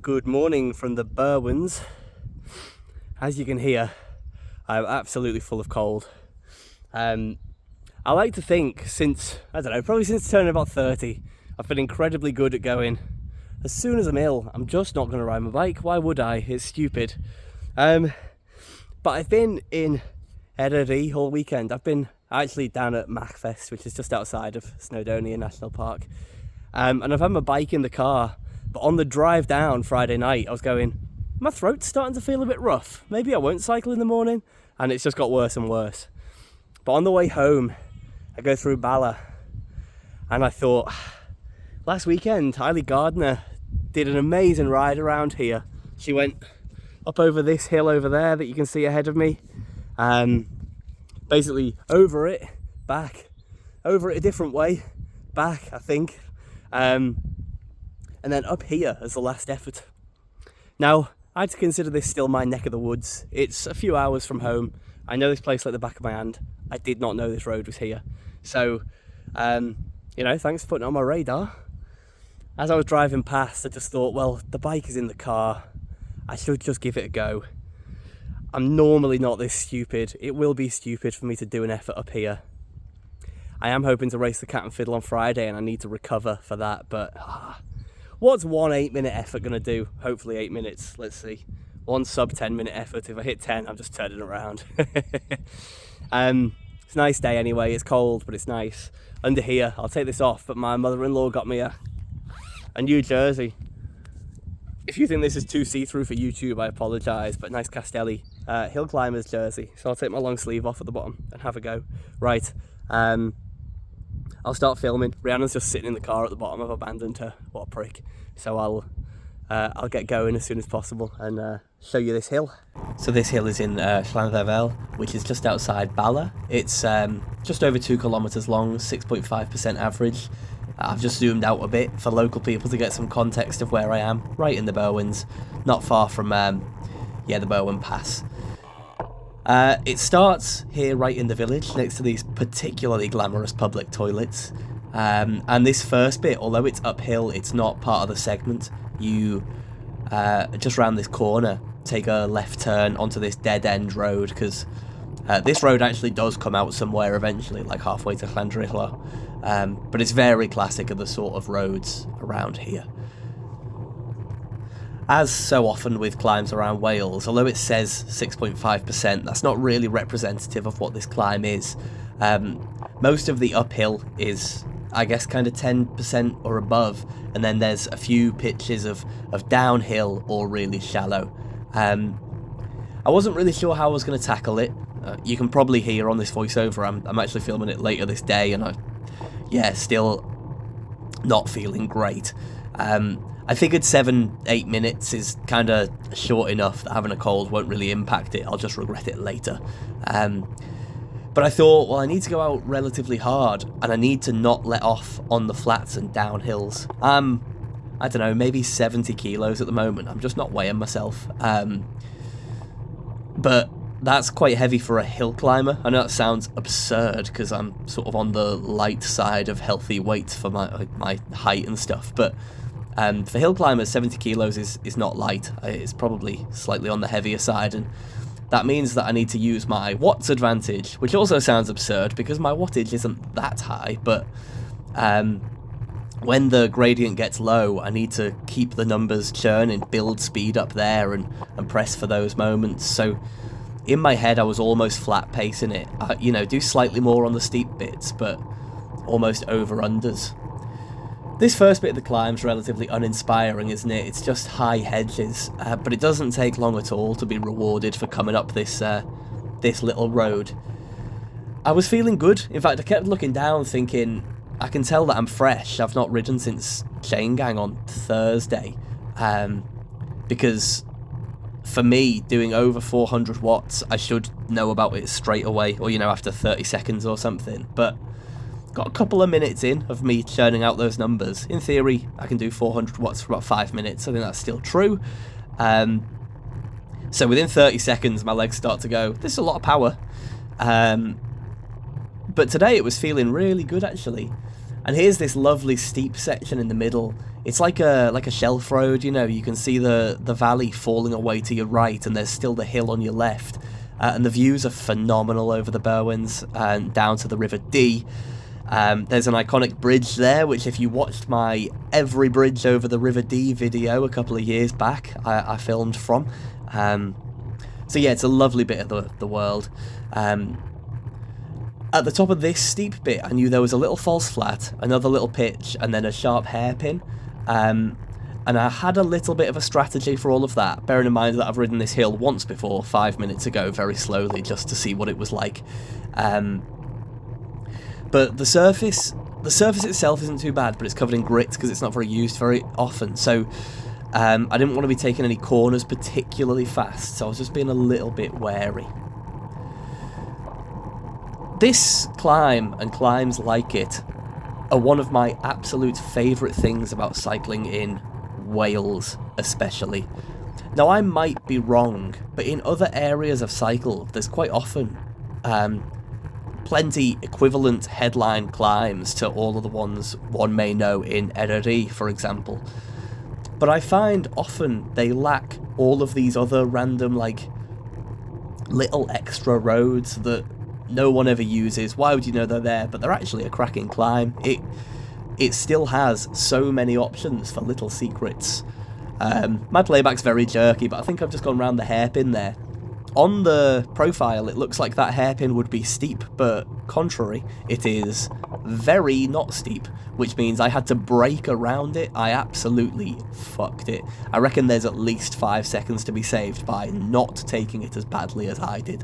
Good morning from the Berwyns. As you can hear, I'm absolutely full of cold. I like to think probably since turning about 30, I've been incredibly good at going, as soon as I'm ill, I'm just not going to ride my bike. Why would I? It's stupid. But I've been in Eryri all weekend. I've been actually down at Macfest, which is just outside of Snowdonia National Park. And I've had my bike in the car, but on the drive down Friday night, I was going, my throat's starting to feel a bit rough. Maybe I won't cycle in the morning. And it's just got worse and worse. But on the way home, I go through Bala, and I thought, last weekend, Illi Gardner did an amazing ride around here. She went up over this hill over there that you can see ahead of me. Basically over it, back, over it a different way, back, I think. And then up here as the last effort. Now, I'd consider this still my neck of the woods. It's a few hours from home. I know this place like the back of my hand. I did not know this road was here. So, thanks for putting it on my radar. As I was driving past, I just thought, well, the bike is in the car. I should just give it a go. I'm normally not this stupid. It will be stupid for me to do an effort up here. I am hoping to race the Cat and Fiddle on Friday, and I need to recover for that, but what's one 8-minute effort going to do? Hopefully 8 minutes, let's see. One sub 10-minute effort. If I hit 10, I'm just turning around. It's a nice day anyway. It's cold, but it's nice. Under here, I'll take this off, but my mother-in-law got me a new jersey. If you think this is too see-through for YouTube, I apologise, but nice Castelli hill climbers jersey. So I'll take my long sleeve off at the bottom and have a go. Right. I'll start filming. Rhiannon's just sitting in the car at the bottom. I've abandoned her. What a prick. So I'll get going as soon as possible and show you this hill. So this hill is in Llanfairpwll, which is just outside Bala. It's just over 2 kilometres long, 6.5% average. I've just zoomed out a bit for local people to get some context of where I am. Right in the Berwyns, not far from the Berwyn Pass. It starts here right in the village, next to these particularly glamorous public toilets. And this first bit, although it's uphill, it's not part of the segment. You, just round this corner, take a left turn onto this dead-end road, because this road actually does come out somewhere eventually, like halfway to Llanfairpwll. But it's very classic of the sort of roads around here. As so often with climbs around Wales, although it says 6.5%, that's not really representative of what this climb is. Most of the uphill is, I guess, kind of 10% or above, and then there's a few pitches of downhill or really shallow. I wasn't really sure how I was going to tackle it. You can probably hear on this voiceover, I'm actually filming it later this day, and still not feeling great. I figured 7-8 minutes is kind of short enough that having a cold won't really impact it. I'll just regret it later. But I thought, well, I need to go out relatively hard, and I need to not let off on the flats and downhills. I don't know, maybe 70 kilos at the moment. I'm just not weighing myself. But that's quite heavy for a hill climber. I know that sounds absurd because I'm sort of on the light side of healthy weights for my height and stuff, but for hill climbers, 70 kilos is not light. It's probably slightly on the heavier side, and that means that I need to use my watts advantage, which also sounds absurd because my wattage isn't that high, but when the gradient gets low, I need to keep the numbers churning, build speed up there, and press for those moments. So in my head, I was almost flat pacing it. Do slightly more on the steep bits, but almost over-unders. This first bit of the climb's relatively uninspiring, isn't it? It's just high hedges, but it doesn't take long at all to be rewarded for coming up this little road. I was feeling good. In fact, I kept looking down thinking, I can tell that I'm fresh. I've not ridden since Chain Gang on Thursday, because for me, doing over 400 watts, I should know about it straight away, or after 30 seconds or something, but got a couple of minutes in of me churning out those numbers. In theory, I can do 400 watts for about 5 minutes. I think that's still true. So within 30 seconds, my legs start to go, this is a lot of power. But today it was feeling really good, actually. And here's this lovely steep section in the middle. It's like a shelf road, you know, you can see the valley falling away to your right and there's still the hill on your left. And the views are phenomenal over the Berwyns and down to the River Dee. There's an iconic bridge there, which if you watched my Every Bridge Over the River Dee video a couple of years back, I filmed from. So yeah, it's a lovely bit of the world. At the top of this steep bit, I knew there was a little false flat, another little pitch, and then a sharp hairpin. And I had a little bit of a strategy for all of that, bearing in mind that I've ridden this hill once before, 5 minutes ago, very slowly, just to see what it was like. But the surface itself isn't too bad, but it's covered in grit because it's not very used very often. So I didn't want to be taking any corners particularly fast, so I was just being a little bit wary. This climb, and climbs like it, are one of my absolute favourite things about cycling in Wales, especially. Now, I might be wrong, but in other areas of cycle, there's quite often plenty equivalent headline climbs to all of the ones one may know in Eryri, for example. But I find often they lack all of these other random, like, little extra roads that no one ever uses. Why would you know they're there? But they're actually a cracking climb. It still has so many options for little secrets. My playback's very jerky, but I think I've just gone round the hairpin there. On the profile, it looks like that hairpin would be steep, but contrary, it is very not steep, which means I had to brake around it. I absolutely fucked it. I reckon there's at least 5 seconds to be saved by not taking it as badly as I did.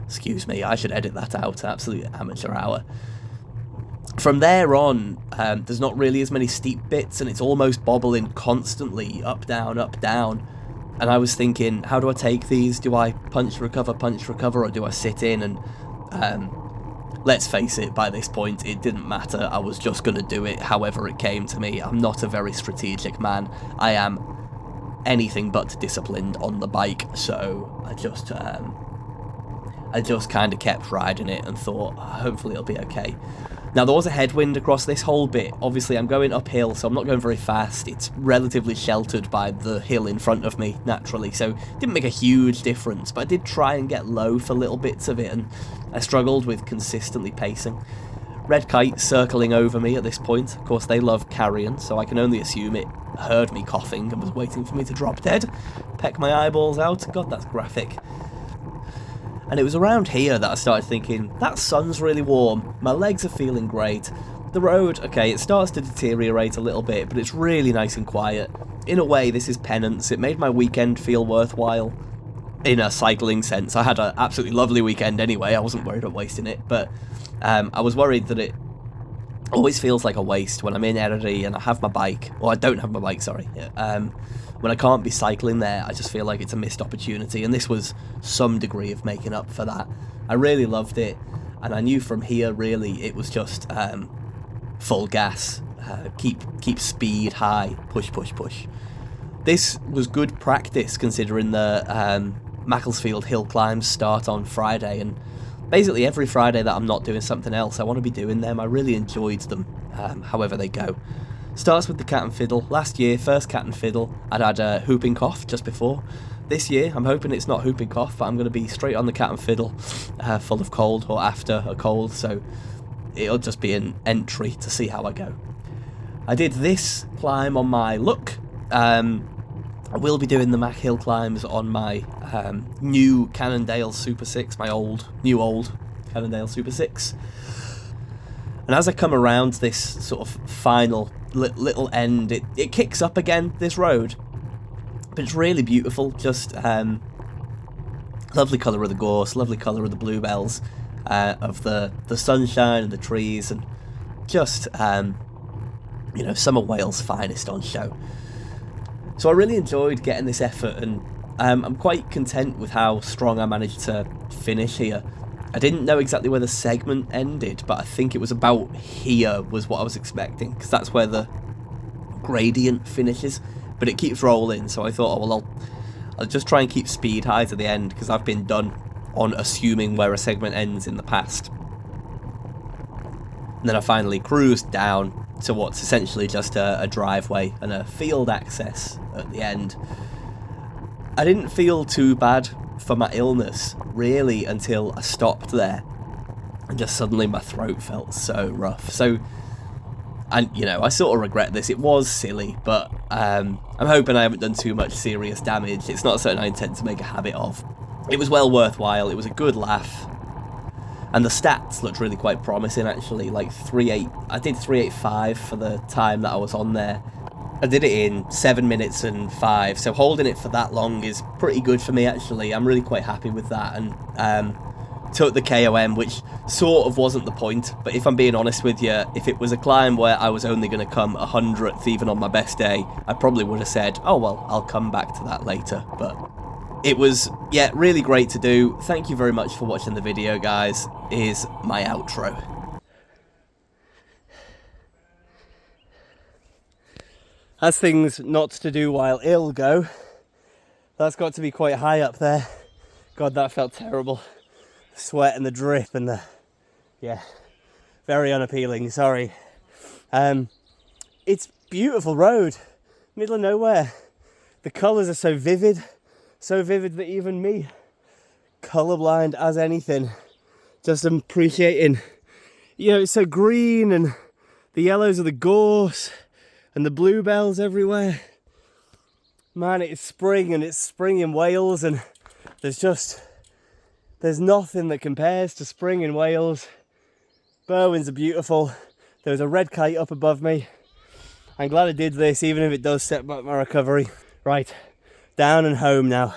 Excuse me, I should edit that out. Absolute amateur hour. From there on, there's not really as many steep bits, and it's almost bobbling constantly, up, down, and I was thinking, how do I take these? Do I punch, recover, or do I sit in? And let's face it, by this point, it didn't matter. I was just going to do it however it came to me. I'm not a very strategic man. I am anything but disciplined on the bike, so I just kind of kept riding it and thought, hopefully it'll be okay. Now, there was a headwind across this whole bit. Obviously, I'm going uphill, so I'm not going very fast. It's relatively sheltered by the hill in front of me, naturally, so it didn't make a huge difference, but I did try and get low for little bits of it, and I struggled with consistently pacing. Red Kite circling over me at this point. Of course, they love carrion, so I can only assume it heard me coughing and was waiting for me to drop dead. Peck my eyeballs out. God, that's graphic. And it was around here that I started thinking, that sun's really warm, my legs are feeling great. The road, okay, it starts to deteriorate a little bit, but it's really nice and quiet. In a way, this is penance. It made my weekend feel worthwhile. In a cycling sense, I had an absolutely lovely weekend anyway, I wasn't worried about wasting it, but I was worried that it always feels like a waste when I'm in Eryri and I have my bike, or I don't have my bike, sorry. When I can't be cycling there, I just feel like it's a missed opportunity, and this was some degree of making up for that. I really loved it, and I knew from here, really, it was just full gas, keep speed high, push. This was good practice, considering the Macclesfield hill climbs start on Friday, and basically every Friday that I'm not doing something else, I want to be doing them. I really enjoyed them, however they go. Starts with the Cat and Fiddle. Last year, first Cat and Fiddle, I'd had a whooping cough just before. This year, I'm hoping it's not whooping cough, but I'm going to be straight on the Cat and Fiddle, full of cold, or after a cold, so it'll just be an entry to see how I go. I did this climb on my Look. I will be doing the Mac Hill climbs on my new Cannondale Super 6, my old Cannondale Super 6. And as I come around this sort of final little end, it kicks up again, this road. But it's really beautiful, just lovely colour of the gorse, lovely colour of the bluebells, of the sunshine and the trees, and just, some of Wales' finest on show. So I really enjoyed getting this effort, and I'm quite content with how strong I managed to finish here. I didn't know exactly where the segment ended, but I think it was about here was what I was expecting, because that's where the gradient finishes, but it keeps rolling, so I thought, I'll just try and keep speed high to the end, because I've been done on assuming where a segment ends in the past. And then I finally cruised down to what's essentially just a driveway and a field access at the end. I didn't feel too bad for my illness, really, until I stopped there. And just suddenly my throat felt so rough. So, and you know, I sort of regret this. It was silly, but I'm hoping I haven't done too much serious damage. It's not something I intend to make a habit of. It was well worthwhile. It was a good laugh. And the stats looked really quite promising, actually. Like 3.8, I did 3.85 for the time that I was on there. I did it in 7 minutes and 5, so holding it for that long is pretty good for me, actually. I'm really quite happy with that, and took the KOM, which sort of wasn't the point, but if I'm being honest with you, if it was a climb where I was only going to come 100th even on my best day, I probably would have said, oh well, I'll come back to that later. But it was, yeah, really great to do. Thank you very much for watching the video, guys. Here's my outro. As things not to do while ill go, that's got to be quite high up there. God, that felt terrible. The sweat and the drip and the, yeah, very unappealing, sorry. It's beautiful road, middle of nowhere. The colours are so vivid that even me, colourblind as anything, just appreciating, you know, it's so green and the yellows of the gorse and the bluebells everywhere. Man, it's spring, and it's spring in Wales, and there's nothing that compares to spring in Wales. Berwyn's are beautiful. There's a red kite up above me. I'm glad I did this, even if it does set back my recovery. Right, down and home now.